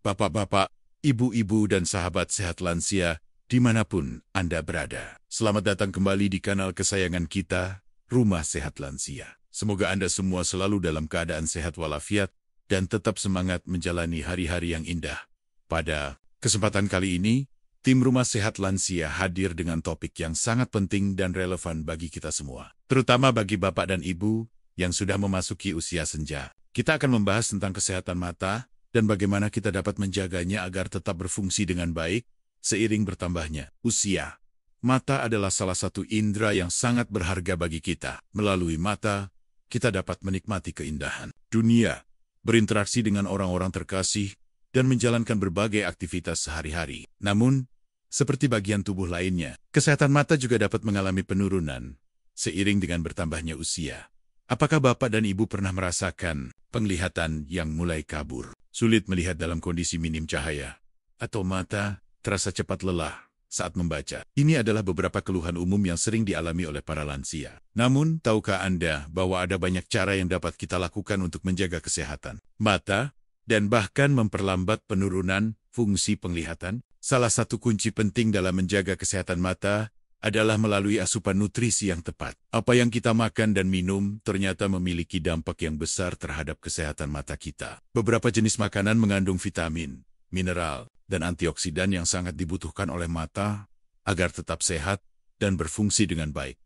Bapak-bapak, ibu-ibu dan sahabat sehat lansia, dimanapun Anda berada. Selamat datang kembali di kanal kesayangan kita, Rumah Sehat Lansia. Semoga Anda semua selalu dalam keadaan sehat walafiat dan tetap semangat menjalani hari-hari yang indah. Pada kesempatan kali ini, tim Rumah Sehat Lansia hadir dengan topik yang sangat penting dan relevan bagi kita semua, terutama bagi bapak dan ibu yang sudah memasuki usia senja. Kita akan membahas tentang kesehatan mata dan bagaimana kita dapat menjaganya agar tetap berfungsi dengan baik seiring bertambahnya usia. Mata adalah salah satu indera yang sangat berharga bagi kita. Melalui mata, kita dapat menikmati keindahan dunia, berinteraksi dengan orang-orang terkasih, dan menjalankan berbagai aktivitas sehari-hari. Namun, seperti bagian tubuh lainnya, kesehatan mata juga dapat mengalami penurunan seiring dengan bertambahnya usia. Apakah Bapak dan Ibu pernah merasakan penglihatan yang mulai kabur, sulit melihat dalam kondisi minim cahaya, atau mata terasa cepat lelah saat membaca? Ini adalah beberapa keluhan umum yang sering dialami oleh para lansia. Namun, tahukah Anda bahwa ada banyak cara yang dapat kita lakukan untuk menjaga kesehatan mata dan bahkan memperlambat penurunan fungsi penglihatan? Salah satu kunci penting dalam menjaga kesehatan mata adalah melalui asupan nutrisi yang tepat. Apa yang kita makan dan minum ternyata memiliki dampak yang besar terhadap kesehatan mata kita. Beberapa jenis makanan mengandung vitamin, mineral, dan antioksidan yang sangat dibutuhkan oleh mata agar tetap sehat dan berfungsi dengan baik.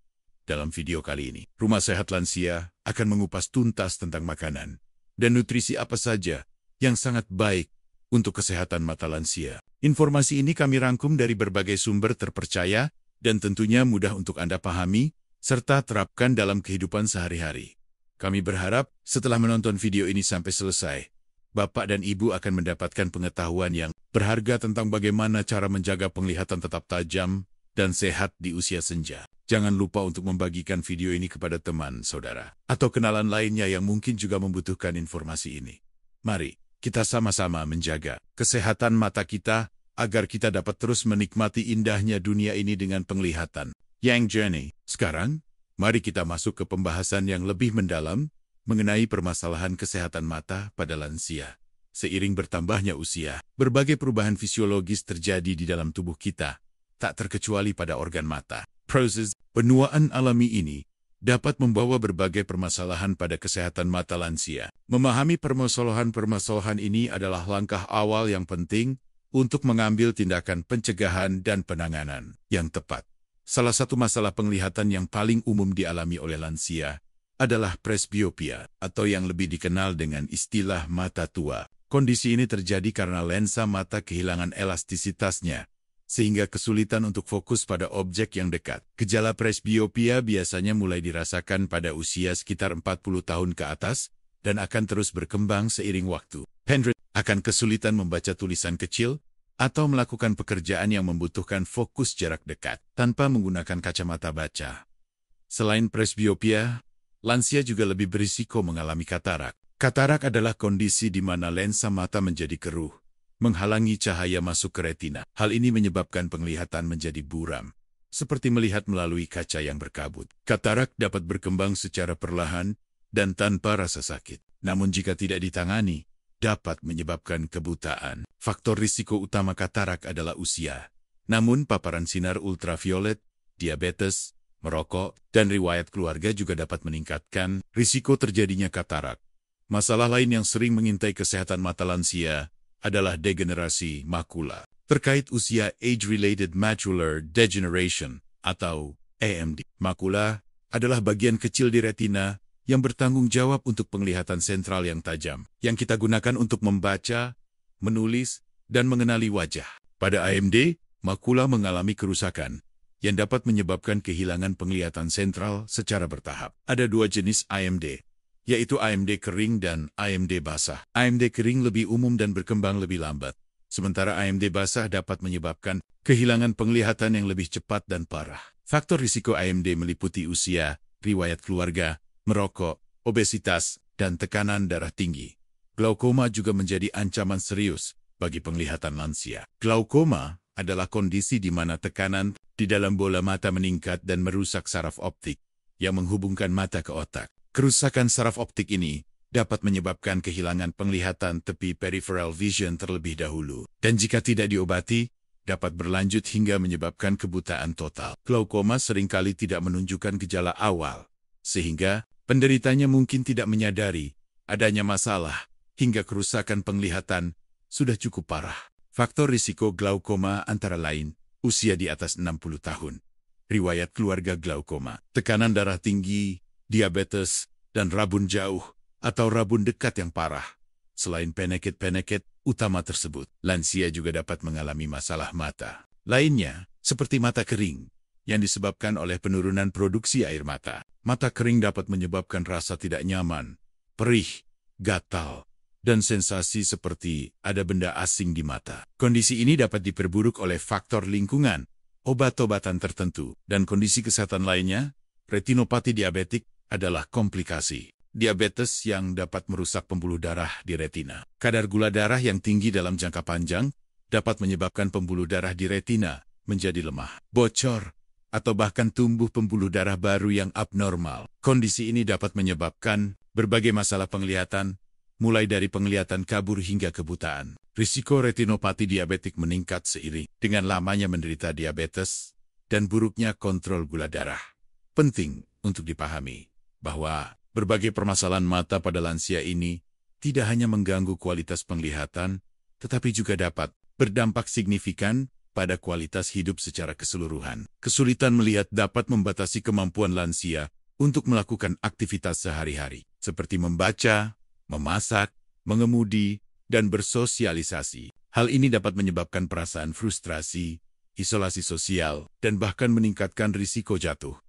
Dalam video kali ini, Rumah Sehat Lansia akan mengupas tuntas tentang makanan dan nutrisi apa saja yang sangat baik untuk kesehatan mata lansia. Informasi ini kami rangkum dari berbagai sumber terpercaya dan tentunya mudah untuk Anda pahami serta terapkan dalam kehidupan sehari-hari. Kami berharap setelah menonton video ini sampai selesai, Bapak dan Ibu akan mendapatkan pengetahuan yang berharga tentang bagaimana cara menjaga penglihatan tetap tajam dan sehat di usia senja. Jangan lupa untuk membagikan video ini kepada teman, saudara, atau kenalan lainnya yang mungkin juga membutuhkan informasi ini. Mari kita sama-sama menjaga kesehatan mata kita agar kita dapat terus menikmati indahnya dunia ini dengan penglihatan yang jernih. Sekarang, mari kita masuk ke pembahasan yang lebih mendalam mengenai permasalahan kesehatan mata pada lansia. Seiring bertambahnya usia, berbagai perubahan fisiologis terjadi di dalam tubuh kita, tak terkecuali pada organ mata. Proses penuaan alami ini dapat membawa berbagai permasalahan pada kesehatan mata lansia. Memahami permasalahan-permasalahan ini adalah langkah awal yang penting untuk mengambil tindakan pencegahan dan penanganan yang tepat. Salah satu masalah penglihatan yang paling umum dialami oleh lansia adalah presbiopia, atau yang lebih dikenal dengan istilah mata tua. Kondisi ini terjadi karena lensa mata kehilangan elastisitasnya, sehingga kesulitan untuk fokus pada objek yang dekat. Gejala presbiopia biasanya mulai dirasakan pada usia sekitar 40 tahun ke atas dan akan terus berkembang seiring waktu. Hendrik akan kesulitan membaca tulisan kecil atau melakukan pekerjaan yang membutuhkan fokus jarak dekat tanpa menggunakan kacamata baca. Selain presbiopia, lansia juga lebih berisiko mengalami katarak. Katarak adalah kondisi di mana lensa mata menjadi keruh, menghalangi cahaya masuk ke retina. Hal ini menyebabkan penglihatan menjadi buram, seperti melihat melalui kaca yang berkabut. Katarak dapat berkembang secara perlahan dan tanpa rasa sakit. Namun jika tidak ditangani, dapat menyebabkan kebutaan. Faktor risiko utama katarak adalah usia. Namun paparan sinar ultraviolet, diabetes, merokok, dan riwayat keluarga juga dapat meningkatkan risiko terjadinya katarak. Masalah lain yang sering mengintai kesehatan mata lansia adalah degenerasi makula. Terkait usia, age-related macular degeneration atau AMD. Makula adalah bagian kecil di retina yang bertanggung jawab untuk penglihatan sentral yang tajam, yang kita gunakan untuk membaca, menulis, dan mengenali wajah. Pada AMD, makula mengalami kerusakan yang dapat menyebabkan kehilangan penglihatan sentral secara bertahap. Ada dua jenis AMD, yaitu AMD kering dan AMD basah. AMD kering lebih umum dan berkembang lebih lambat, sementara AMD basah dapat menyebabkan kehilangan penglihatan yang lebih cepat dan parah. Faktor risiko AMD meliputi usia, riwayat keluarga, merokok, obesitas, dan tekanan darah tinggi. Glaukoma juga menjadi ancaman serius bagi penglihatan lansia. Glaukoma adalah kondisi di mana tekanan di dalam bola mata meningkat dan merusak saraf optik yang menghubungkan mata ke otak. Kerusakan saraf optik ini dapat menyebabkan kehilangan penglihatan tepi peripheral vision terlebih dahulu. Dan jika tidak diobati, dapat berlanjut hingga menyebabkan kebutaan total. Glaukoma seringkali tidak menunjukkan gejala awal, sehingga penderitanya mungkin tidak menyadari adanya masalah hingga kerusakan penglihatan sudah cukup parah. Faktor risiko glaukoma antara lain usia di atas 60 tahun, riwayat keluarga glaukoma, tekanan darah tinggi, diabetes, dan rabun jauh atau rabun dekat yang parah. Selain penyakit-penyakit utama tersebut, lansia juga dapat mengalami masalah mata lainnya, seperti mata kering, yang disebabkan oleh penurunan produksi air mata. Mata kering dapat menyebabkan rasa tidak nyaman, perih, gatal, dan sensasi seperti ada benda asing di mata. Kondisi ini dapat diperburuk oleh faktor lingkungan, obat-obatan tertentu, dan kondisi kesehatan lainnya. Retinopati diabetik adalah komplikasi diabetes yang dapat merusak pembuluh darah di retina. Kadar gula darah yang tinggi dalam jangka panjang dapat menyebabkan pembuluh darah di retina menjadi lemah, bocor, atau bahkan tumbuh pembuluh darah baru yang abnormal. Kondisi ini dapat menyebabkan berbagai masalah penglihatan, mulai dari penglihatan kabur hingga kebutaan. Risiko retinopati diabetik meningkat seiring dengan lamanya menderita diabetes dan buruknya kontrol gula darah. Penting untuk dipahami bahwa berbagai permasalahan mata pada lansia ini tidak hanya mengganggu kualitas penglihatan, tetapi juga dapat berdampak signifikan pada kualitas hidup secara keseluruhan. Kesulitan melihat dapat membatasi kemampuan lansia untuk melakukan aktivitas sehari-hari, seperti membaca, memasak, mengemudi, dan bersosialisasi. Hal ini dapat menyebabkan perasaan frustrasi, isolasi sosial, dan bahkan meningkatkan risiko jatuh.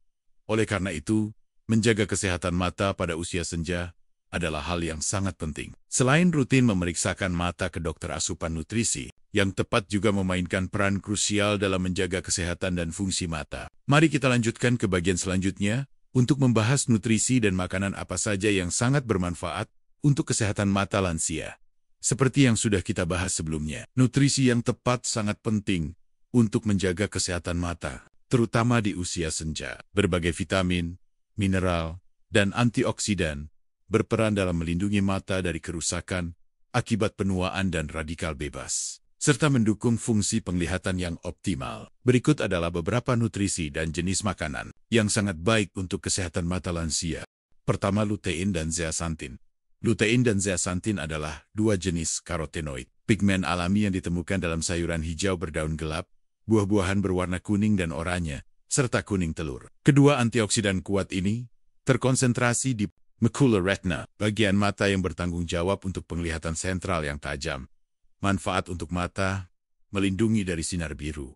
Oleh karena itu, menjaga kesehatan mata pada usia senja adalah hal yang sangat penting. Selain rutin memeriksakan mata ke dokter asupan nutrisi, yang tepat juga memainkan peran krusial dalam menjaga kesehatan dan fungsi mata. Mari kita lanjutkan ke bagian selanjutnya untuk membahas nutrisi dan makanan apa saja yang sangat bermanfaat untuk kesehatan mata lansia. Seperti yang sudah kita bahas sebelumnya, nutrisi yang tepat sangat penting untuk menjaga kesehatan mata, terutama di usia senja. Berbagai vitamin, mineral, dan antioksidan berperan dalam melindungi mata dari kerusakan akibat penuaan dan radikal bebas, serta mendukung fungsi penglihatan yang optimal. Berikut adalah beberapa nutrisi dan jenis makanan yang sangat baik untuk kesehatan mata lansia. Pertama, lutein dan zeaxanthin. Lutein dan zeaxanthin adalah dua jenis karotenoid, pigmen alami yang ditemukan dalam sayuran hijau berdaun gelap, buah-buahan berwarna kuning dan oranye, serta kuning telur. Kedua antioksidan kuat ini terkonsentrasi di macula retina, bagian mata yang bertanggung jawab untuk penglihatan sentral yang tajam. Manfaat untuk mata, melindungi dari sinar biru.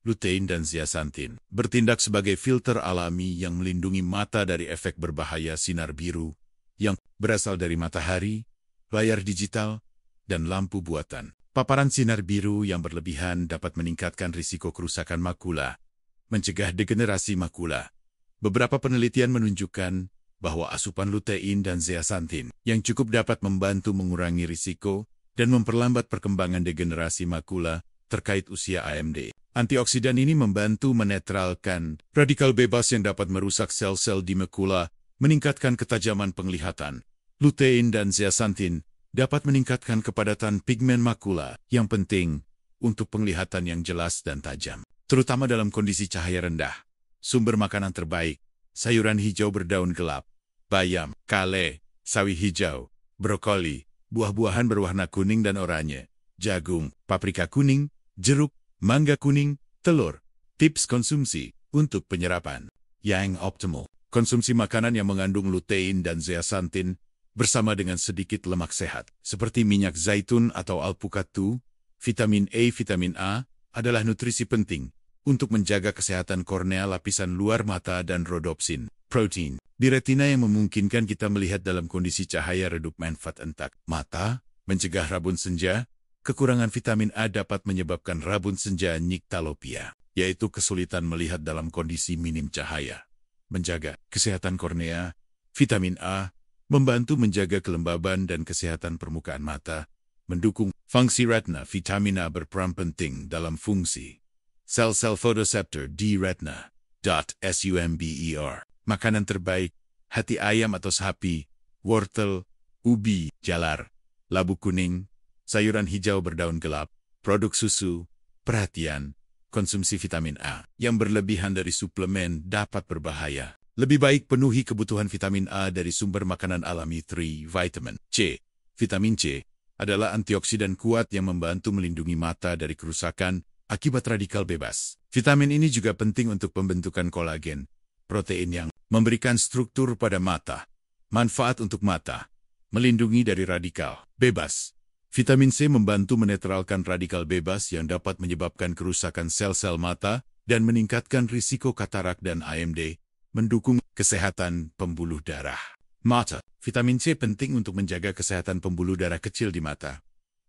Lutein dan zeaxanthin bertindak sebagai filter alami yang melindungi mata dari efek berbahaya sinar biru yang berasal dari matahari, layar digital, dan lampu buatan. Paparan sinar biru yang berlebihan dapat meningkatkan risiko kerusakan makula, mencegah degenerasi makula. Beberapa penelitian menunjukkan bahwa asupan lutein dan zeaxanthin yang cukup dapat membantu mengurangi risiko dan memperlambat perkembangan degenerasi makula terkait usia AMD. Antioksidan ini membantu menetralkan radikal bebas yang dapat merusak sel-sel di makula, meningkatkan ketajaman penglihatan. Lutein dan zeaxanthin dapat meningkatkan kepadatan pigmen makula yang penting untuk penglihatan yang jelas dan tajam, terutama dalam kondisi cahaya rendah. Sumber makanan terbaik, sayuran hijau berdaun gelap, bayam, kale, sawi hijau, brokoli, buah-buahan berwarna kuning dan oranye, jagung, paprika kuning, jeruk, mangga kuning, telur. Tips konsumsi untuk penyerapan yang optimal. Konsumsi makanan yang mengandung lutein dan zeaxanthin bersama dengan sedikit lemak sehat, seperti minyak zaitun atau alpukat. Vitamin A adalah nutrisi penting untuk menjaga kesehatan kornea lapisan luar mata dan rodopsin, protein, di retina yang memungkinkan kita melihat dalam kondisi cahaya redup manfaat entak. Mata, mencegah rabun senja. Kekurangan vitamin A dapat menyebabkan rabun senja nyctalopia, yaitu kesulitan melihat dalam kondisi minim cahaya. Menjaga kesehatan kornea, vitamin A membantu menjaga kelembaban dan kesehatan permukaan mata, mendukung fungsi retina. Vitamin A berperan penting dalam fungsi sel-sel photoreceptor di retina. Sumber. Makanan terbaik, hati ayam atau sapi, wortel, ubi, jalar, labu kuning, sayuran hijau berdaun gelap, produk susu, perhatian, konsumsi vitamin A yang berlebihan dari suplemen dapat berbahaya. Lebih baik penuhi kebutuhan vitamin A dari sumber makanan alami 3 vitamin C. Vitamin C adalah antioksidan kuat yang membantu melindungi mata dari kerusakan akibat radikal bebas. Vitamin ini juga penting untuk pembentukan kolagen, protein yang memberikan struktur pada mata. Manfaat untuk mata, melindungi dari radikal bebas. Vitamin C membantu menetralkan radikal bebas yang dapat menyebabkan kerusakan sel-sel mata dan meningkatkan risiko katarak dan AMD, mendukung kesehatan pembuluh darah. Mata. Vitamin C penting untuk menjaga kesehatan pembuluh darah kecil di mata.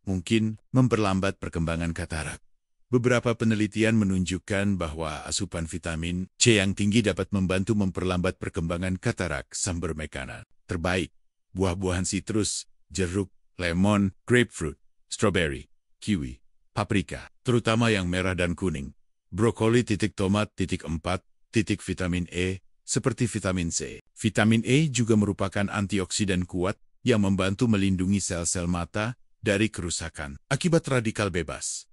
Mungkin memperlambat perkembangan katarak. Beberapa penelitian menunjukkan bahwa asupan vitamin C yang tinggi dapat membantu memperlambat perkembangan katarak. Sumber makanan terbaik: buah-buahan sitrus, jeruk, lemon, grapefruit, strawberry, kiwi, paprika, terutama yang merah dan kuning, brokoli, tomat, 4, vitamin E, seperti vitamin C. Vitamin E juga merupakan antioksidan kuat yang membantu melindungi sel-sel mata dari kerusakan akibat radikal bebas.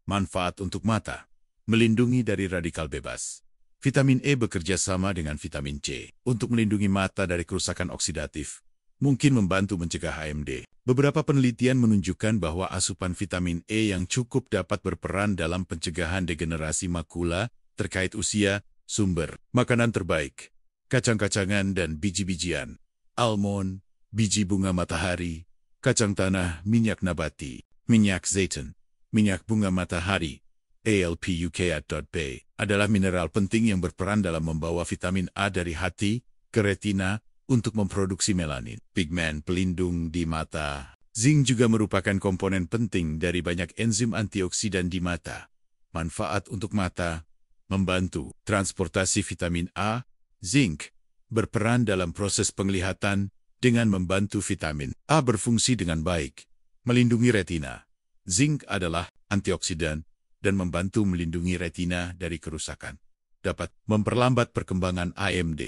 Manfaat untuk mata, melindungi dari radikal bebas. Vitamin E bekerja sama dengan vitamin C untuk melindungi mata dari kerusakan oksidatif, mungkin membantu mencegah AMD. Beberapa penelitian menunjukkan bahwa asupan vitamin E yang cukup dapat berperan dalam pencegahan degenerasi makula terkait usia. Sumber makanan terbaik: kacang-kacangan dan biji-bijian, almond, biji bunga matahari, kacang tanah, minyak nabati, minyak zaitun, minyak bunga matahari, ALPUK.B, adalah mineral penting yang berperan dalam membawa vitamin A dari hati ke retina untuk memproduksi melanin, pigmen pelindung di mata. Zinc juga merupakan komponen penting dari banyak enzim antioksidan di mata. Manfaat untuk mata, membantu transportasi vitamin A. Zinc berperan dalam proses penglihatan dengan membantu vitamin A berfungsi dengan baik, melindungi retina. Zinc adalah antioksidan dan membantu melindungi retina dari kerusakan. Dapat memperlambat perkembangan AMD.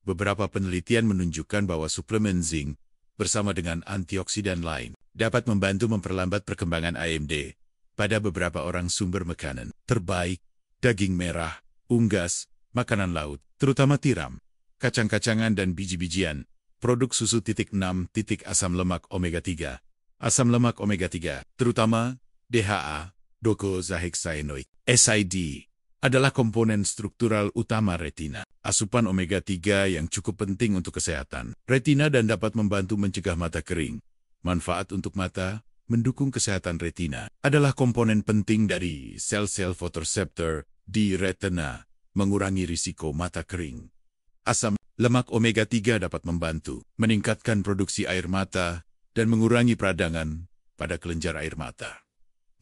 Beberapa penelitian menunjukkan bahwa suplemen zinc bersama dengan antioksidan lain dapat membantu memperlambat perkembangan AMD pada beberapa orang. Sumber makanan terbaik: daging merah, unggas, makanan laut, terutama tiram, kacang-kacangan dan biji-bijian, produk susu. 6. Asam lemak omega 3. Asam lemak omega 3, terutama DHA, docosahexaenoid, SID, adalah komponen struktural utama retina. Asupan omega 3 yang cukup penting untuk kesehatan retina dan dapat membantu mencegah mata kering. Manfaat untuk mata, mendukung kesehatan retina, adalah komponen penting dari sel-sel fotoreseptor di retina, mengurangi risiko mata kering. Asam lemak omega 3 dapat membantu meningkatkan produksi air mata dan mengurangi peradangan pada kelenjar air mata.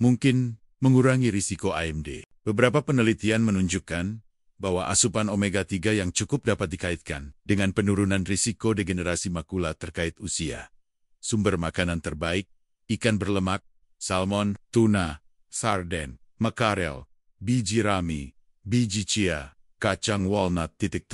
Mungkin mengurangi risiko AMD. Beberapa penelitian menunjukkan bahwa asupan omega 3 yang cukup dapat dikaitkan dengan penurunan risiko degenerasi makula terkait usia. Sumber makanan terbaik: ikan berlemak, salmon, tuna, sarden, makarel, biji rami, biji chia, kacang walnut. 7.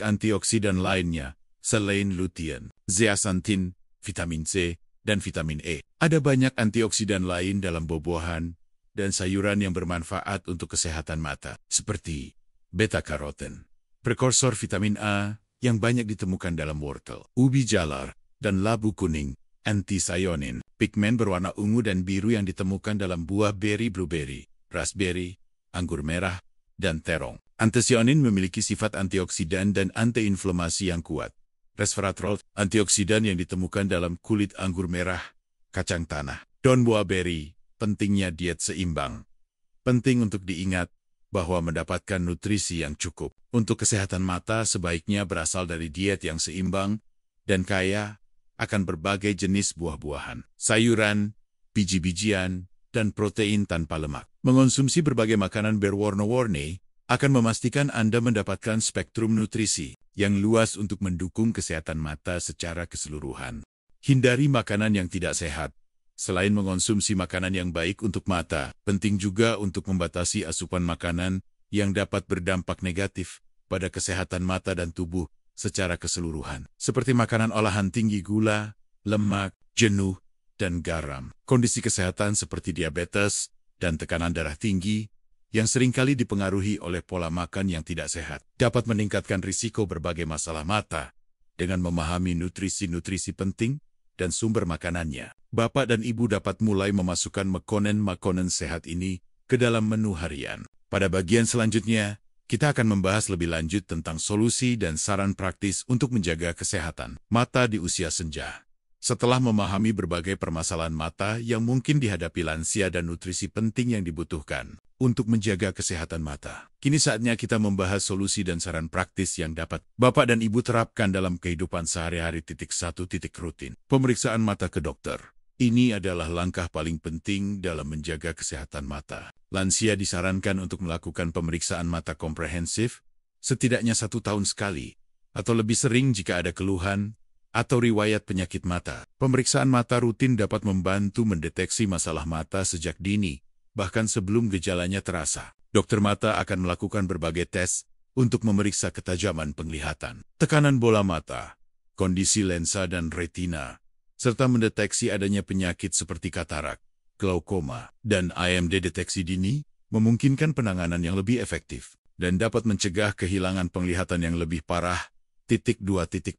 Antioksidan lainnya, selain lutein, zeaxanthin, vitamin C, dan vitamin E. Ada banyak antioksidan lain dalam buah-buahan dan sayuran yang bermanfaat untuk kesehatan mata, seperti beta-karoten, prekursor vitamin A yang banyak ditemukan dalam wortel, ubi jalar, dan labu kuning, anthocyanin, pigmen berwarna ungu dan biru yang ditemukan dalam buah beri, blueberry, raspberry, anggur merah, dan terong. Anthocyanin memiliki sifat antioksidan dan antiinflamasi yang kuat. Resveratrol, antioksidan yang ditemukan dalam kulit anggur merah, kacang tanah, daun buah beri. Pentingnya diet seimbang. Penting untuk diingat bahwa mendapatkan nutrisi yang cukup untuk kesehatan mata sebaiknya berasal dari diet yang seimbang dan kaya akan berbagai jenis buah-buahan, sayuran, biji-bijian, dan protein tanpa lemak. Mengonsumsi berbagai makanan berwarna-warni akan memastikan Anda mendapatkan spektrum nutrisi yang luas untuk mendukung kesehatan mata secara keseluruhan. Hindari makanan yang tidak sehat. Selain mengonsumsi makanan yang baik untuk mata, penting juga untuk membatasi asupan makanan yang dapat berdampak negatif pada kesehatan mata dan tubuh secara keseluruhan. Seperti makanan olahan tinggi gula, lemak, jenuh, dan garam. Kondisi kesehatan seperti diabetes dan tekanan darah tinggi yang seringkali dipengaruhi oleh pola makan yang tidak sehat dapat meningkatkan risiko berbagai masalah mata dengan memahami nutrisi-nutrisi penting dan sumber makanannya. Bapak dan Ibu dapat mulai memasukkan makanan sehat ini ke dalam menu harian. Pada bagian selanjutnya, kita akan membahas lebih lanjut tentang solusi dan saran praktis untuk menjaga kesehatan mata di usia senja. Setelah memahami berbagai permasalahan mata yang mungkin dihadapi lansia dan nutrisi penting yang dibutuhkan untuk menjaga kesehatan mata, kini saatnya kita membahas solusi dan saran praktis yang dapat Bapak dan Ibu terapkan dalam kehidupan sehari-hari. 1. Rutin pemeriksaan mata ke dokter. Ini adalah langkah paling penting dalam menjaga kesehatan mata. Lansia disarankan untuk melakukan pemeriksaan mata komprehensif setidaknya 1 tahun sekali, atau lebih sering jika ada keluhan atau riwayat penyakit mata. Pemeriksaan mata rutin dapat membantu mendeteksi masalah mata sejak dini, bahkan sebelum gejalanya terasa. Dokter mata akan melakukan berbagai tes untuk memeriksa ketajaman penglihatan, tekanan bola mata, kondisi lensa dan retina, serta mendeteksi adanya penyakit seperti katarak, glaukoma, dan AMD. Deteksi dini memungkinkan penanganan yang lebih efektif dan dapat mencegah kehilangan penglihatan yang lebih parah. 2.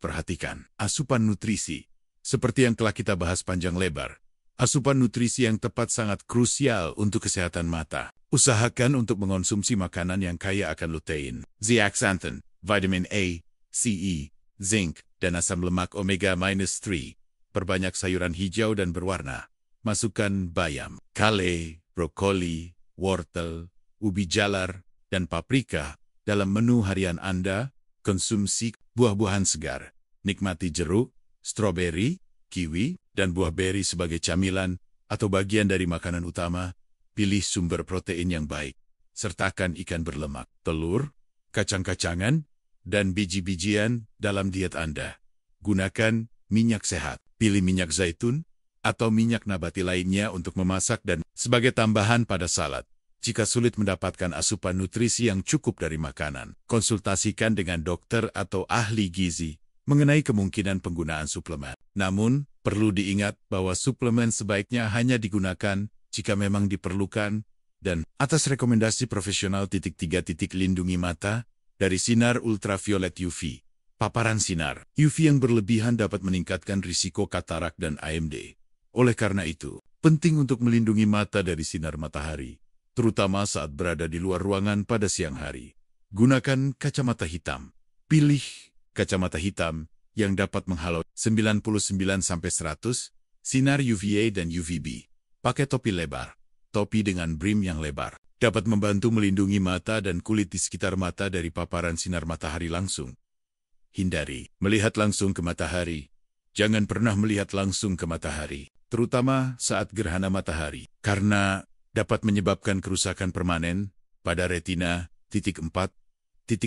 Perhatikan asupan nutrisi. Seperti yang telah kita bahas panjang lebar, asupan nutrisi yang tepat sangat krusial untuk kesehatan mata. Usahakan untuk mengonsumsi makanan yang kaya akan lutein, zeaxanthin, vitamin A, Ce, zinc, dan asam lemak omega-3. Perbanyak sayuran hijau dan berwarna. Masukkan bayam, kale, brokoli, wortel, ubi jalar, dan paprika dalam menu harian Anda. Konsumsi buah-buahan segar. Nikmati jeruk, stroberi, kiwi, dan buah beri sebagai camilan atau bagian dari makanan utama. Pilih sumber protein yang baik. Sertakan ikan berlemak, telur, kacang-kacangan, dan biji-bijian dalam diet Anda. Gunakan minyak sehat. Pilih minyak zaitun atau minyak nabati lainnya untuk memasak dan sebagai tambahan pada salad. Jika sulit mendapatkan asupan nutrisi yang cukup dari makanan, konsultasikan dengan dokter atau ahli gizi mengenai kemungkinan penggunaan suplemen. Namun, perlu diingat bahwa suplemen sebaiknya hanya digunakan jika memang diperlukan dan atas rekomendasi profesional. 3. Lindungi mata dari sinar ultraviolet UV. Paparan sinar UV yang berlebihan dapat meningkatkan risiko katarak dan AMD. Oleh karena itu, penting untuk melindungi mata dari sinar matahari, terutama saat berada di luar ruangan pada siang hari. Gunakan kacamata hitam. Pilih kacamata hitam yang dapat menghalau 99-100 sinar UVA dan UVB. Pakai topi lebar. Topi dengan brim yang lebar dapat membantu melindungi mata dan kulit di sekitar mata dari paparan sinar matahari langsung. Hindari melihat langsung ke matahari. Jangan pernah melihat langsung ke matahari, terutama saat gerhana matahari, karena dapat menyebabkan kerusakan permanen pada retina. 4.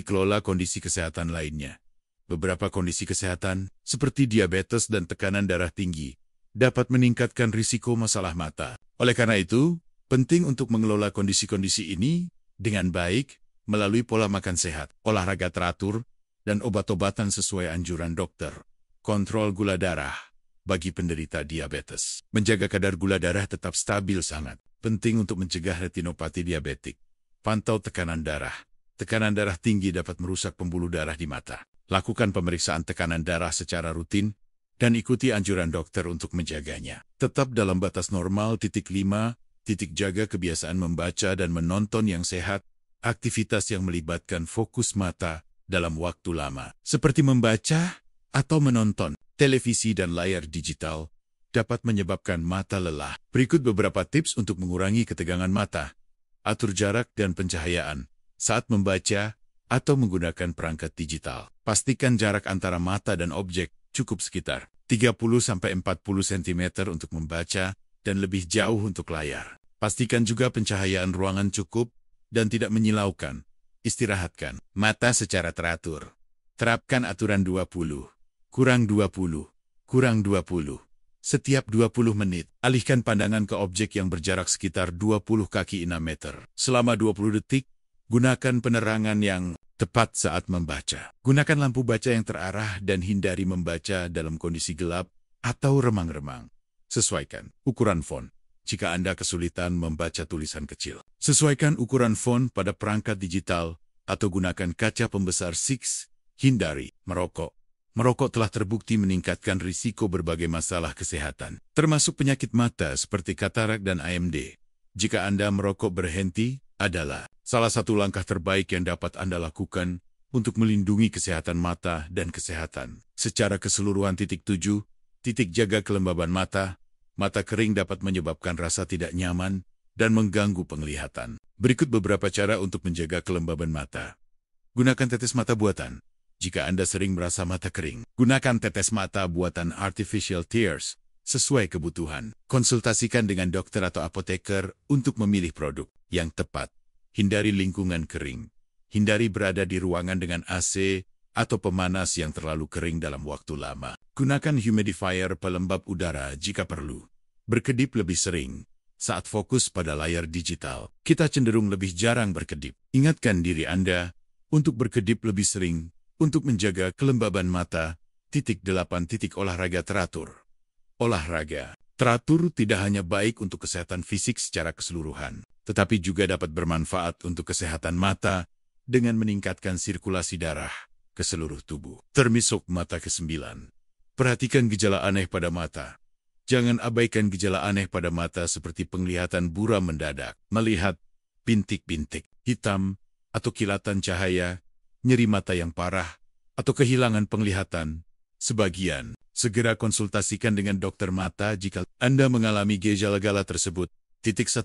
Kelola kondisi kesehatan lainnya. Beberapa kondisi kesehatan, seperti diabetes dan tekanan darah tinggi, dapat meningkatkan risiko masalah mata. Oleh karena itu, penting untuk mengelola kondisi-kondisi ini dengan baik melalui pola makan sehat, olahraga teratur, dan obat-obatan sesuai anjuran dokter. Kontrol gula darah bagi penderita diabetes. Menjaga kadar gula darah tetap stabil sangat penting untuk mencegah retinopati diabetik. Pantau tekanan darah. Tekanan darah tinggi dapat merusak pembuluh darah di mata. Lakukan pemeriksaan tekanan darah secara rutin dan ikuti anjuran dokter untuk menjaganya. Tetap dalam batas normal. 5. Jaga kebiasaan membaca dan menonton yang sehat. Aktivitas yang melibatkan fokus mata dalam waktu lama, seperti membaca atau menonton televisi dan layar digital, dapat menyebabkan mata lelah. Berikut beberapa tips untuk mengurangi ketegangan mata. Atur jarak dan pencahayaan saat membaca atau menggunakan perangkat digital. Pastikan jarak antara mata dan objek cukup sekitar 30-40 cm untuk membaca dan lebih jauh untuk layar. Pastikan juga pencahayaan ruangan cukup dan tidak menyilaukan. Istirahatkan mata secara teratur. Terapkan aturan 20, kurang 20, kurang 20. Setiap 20 menit, alihkan pandangan ke objek yang berjarak sekitar 20 kaki 6 meter. Selama 20 detik, gunakan penerangan yang tepat saat membaca. Gunakan lampu baca yang terarah dan hindari membaca dalam kondisi gelap atau remang-remang. Sesuaikan ukuran font jika Anda kesulitan membaca tulisan kecil. Sesuaikan ukuran font pada perangkat digital atau gunakan kaca pembesar 6. Hindari merokok. Merokok telah terbukti meningkatkan risiko berbagai masalah kesehatan, termasuk penyakit mata seperti katarak dan AMD. Jika Anda merokok berhenti, adalah salah satu langkah terbaik yang dapat Anda lakukan untuk melindungi kesehatan mata dan kesehatan secara keseluruhan. 7. Jaga kelembaban mata. Mata kering dapat menyebabkan rasa tidak nyaman dan mengganggu penglihatan. Berikut beberapa cara untuk menjaga kelembaban mata. Gunakan tetes mata buatan. Jika Anda sering merasa mata kering, gunakan tetes mata buatan artificial tears sesuai kebutuhan. Konsultasikan dengan dokter atau apoteker untuk memilih produk yang tepat. Hindari lingkungan kering. Hindari berada di ruangan dengan AC atau pemanas yang terlalu kering dalam waktu lama. Gunakan humidifier pelembab udara jika perlu. Berkedip lebih sering. Saat fokus pada layar digital, kita cenderung lebih jarang berkedip. Ingatkan diri Anda untuk berkedip lebih sering untuk menjaga kelembaban mata. 8. Olahraga teratur. Olahraga teratur tidak hanya baik untuk kesehatan fisik secara keseluruhan, tetapi juga dapat bermanfaat untuk kesehatan mata dengan meningkatkan sirkulasi darah ke seluruh tubuh. Termasuk mata ke-9. Perhatikan gejala aneh pada mata. Jangan abaikan gejala aneh pada mata seperti penglihatan buram mendadak, melihat bintik-bintik hitam, atau kilatan cahaya, nyeri mata yang parah, atau kehilangan penglihatan. Sebagian, segera konsultasikan dengan dokter mata jika Anda mengalami gejala-gejala tersebut. 10.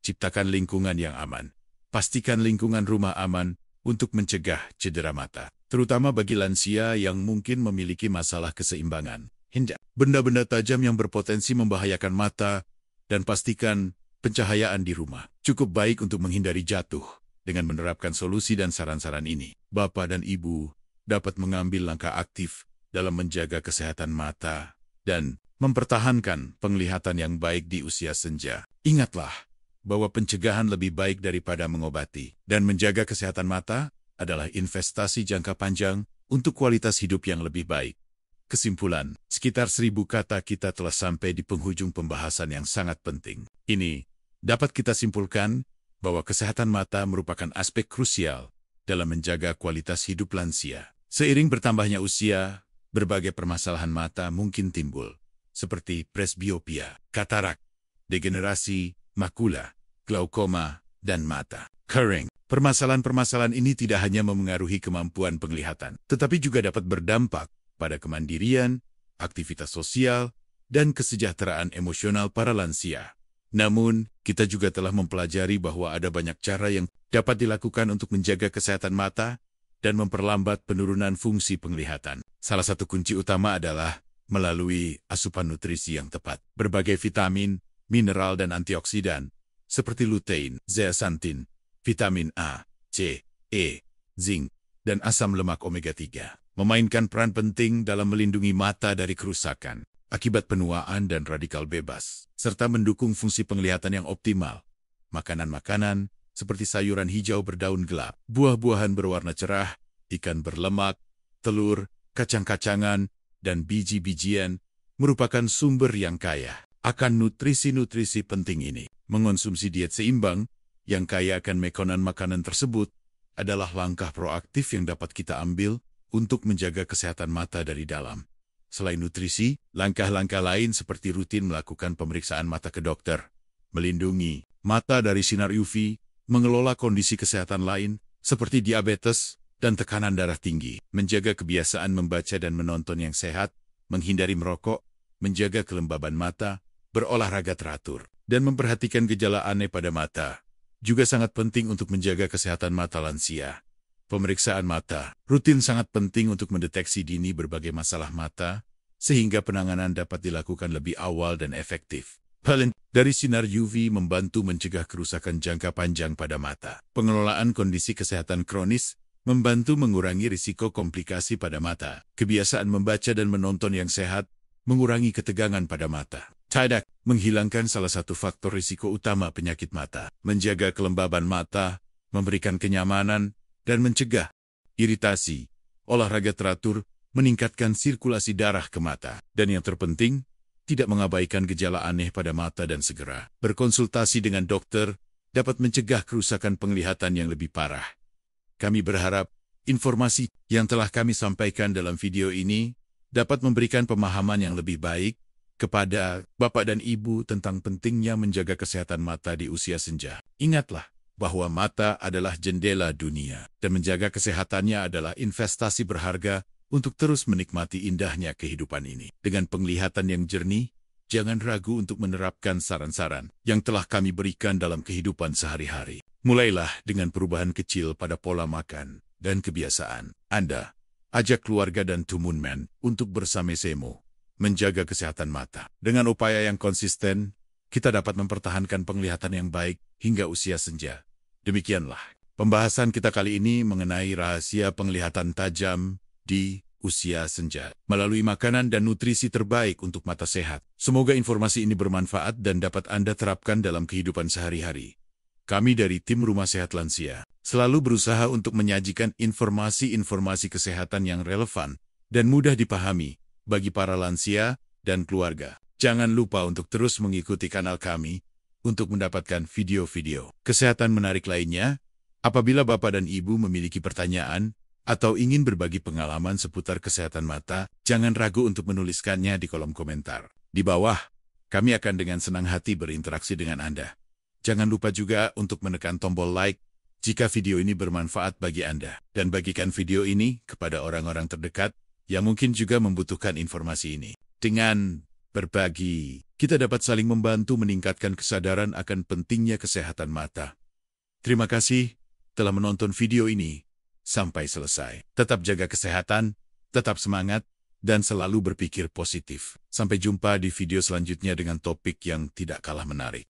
Ciptakan lingkungan yang aman. Pastikan lingkungan rumah aman untuk mencegah cedera mata, terutama bagi lansia yang mungkin memiliki masalah keseimbangan. Hindari benda-benda tajam yang berpotensi membahayakan mata, dan pastikan pencahayaan di rumah cukup baik untuk menghindari jatuh. Dengan menerapkan solusi dan saran-saran ini, Bapak dan Ibu dapat mengambil langkah aktif dalam menjaga kesehatan mata dan mempertahankan penglihatan yang baik di usia senja. Ingatlah bahwa pencegahan lebih baik daripada mengobati, dan menjaga kesehatan mata adalah investasi jangka panjang untuk kualitas hidup yang lebih baik. Kesimpulan, sekitar 1000 kata kita telah sampai di penghujung pembahasan yang sangat penting. Ini dapat kita simpulkan bahwa kesehatan mata merupakan aspek krusial dalam menjaga kualitas hidup lansia. Seiring bertambahnya usia, berbagai permasalahan mata mungkin timbul, seperti presbiopia, katarak, degenerasi, makula, glaukoma, dan mata kering. Permasalahan-permasalahan ini tidak hanya memengaruhi kemampuan penglihatan, tetapi juga dapat berdampak pada kemandirian, aktivitas sosial, dan kesejahteraan emosional para lansia. Namun, kita juga telah mempelajari bahwa ada banyak cara yang dapat dilakukan untuk menjaga kesehatan mata dan memperlambat penurunan fungsi penglihatan. Salah satu kunci utama adalah melalui asupan nutrisi yang tepat. Berbagai vitamin, mineral, dan antioksidan, seperti lutein, zeaxanthin, vitamin A, C, E, zinc, dan asam lemak omega-3, memainkan peran penting dalam melindungi mata dari kerusakan akibat penuaan dan radikal bebas, serta mendukung fungsi penglihatan yang optimal. Makanan-makanan seperti sayuran hijau berdaun gelap, buah-buahan berwarna cerah, ikan berlemak, telur, kacang-kacangan, dan biji-bijian merupakan sumber yang kaya akan nutrisi-nutrisi penting ini. Mengonsumsi diet seimbang yang kaya akan makanan-makanan tersebut adalah langkah proaktif yang dapat kita ambil untuk menjaga kesehatan mata dari dalam. Selain nutrisi, langkah-langkah lain seperti rutin melakukan pemeriksaan mata ke dokter, melindungi mata dari sinar UV, mengelola kondisi kesehatan lain seperti diabetes dan tekanan darah tinggi, menjaga kebiasaan membaca dan menonton yang sehat, menghindari merokok, menjaga kelembaban mata, berolahraga teratur, dan memperhatikan gejala aneh pada mata juga sangat penting untuk menjaga kesehatan mata lansia. Pemeriksaan mata rutin sangat penting untuk mendeteksi dini berbagai masalah mata, sehingga penanganan dapat dilakukan lebih awal dan efektif. Hal dari sinar UV membantu mencegah kerusakan jangka panjang pada mata. Pengelolaan kondisi kesehatan kronis membantu mengurangi risiko komplikasi pada mata. Kebiasaan membaca dan menonton yang sehat mengurangi ketegangan pada mata. Tidak menghilangkan salah satu faktor risiko utama penyakit mata. Menjaga kelembaban mata, memberikan kenyamanan, dan mencegah iritasi. Olahraga teratur meningkatkan sirkulasi darah ke mata. Dan yang terpenting, tidak mengabaikan gejala aneh pada mata dan segera berkonsultasi dengan dokter dapat mencegah kerusakan penglihatan yang lebih parah. Kami berharap informasi yang telah kami sampaikan dalam video ini dapat memberikan pemahaman yang lebih baik kepada Bapak dan Ibu tentang pentingnya menjaga kesehatan mata di usia senja. Ingatlah bahwa mata adalah jendela dunia dan menjaga kesehatannya adalah investasi berharga untuk terus menikmati indahnya kehidupan ini. Dengan penglihatan yang jernih, jangan ragu untuk menerapkan saran-saran yang telah kami berikan dalam kehidupan sehari-hari. Mulailah dengan perubahan kecil pada pola makan dan kebiasaan Anda. Ajak keluarga dan teman untuk bersama-sama menjaga kesehatan mata. Dengan upaya yang konsisten, kita dapat mempertahankan penglihatan yang baik hingga usia senja. Demikianlah pembahasan kita kali ini mengenai rahasia penglihatan tajam di usia senja melalui makanan dan nutrisi terbaik untuk mata sehat. Semoga informasi ini bermanfaat dan dapat Anda terapkan dalam kehidupan sehari-hari. Kami dari tim Rumah Sehat Lansia selalu berusaha untuk menyajikan informasi-informasi kesehatan yang relevan dan mudah dipahami bagi para lansia dan keluarga. Jangan lupa untuk terus mengikuti kanal kami untuk mendapatkan video-video kesehatan menarik lainnya. Apabila Bapak dan Ibu memiliki pertanyaan atau ingin berbagi pengalaman seputar kesehatan mata, jangan ragu untuk menuliskannya di kolom komentar. Di bawah, kami akan dengan senang hati berinteraksi dengan Anda. Jangan lupa juga untuk menekan tombol like jika video ini bermanfaat bagi Anda. Dan bagikan video ini kepada orang-orang terdekat yang mungkin juga membutuhkan informasi ini. Dengan berbagi, kita dapat saling membantu meningkatkan kesadaran akan pentingnya kesehatan mata. Terima kasih telah menonton video ini sampai selesai. Tetap jaga kesehatan, tetap semangat, dan selalu berpikir positif. Sampai jumpa di video selanjutnya dengan topik yang tidak kalah menarik.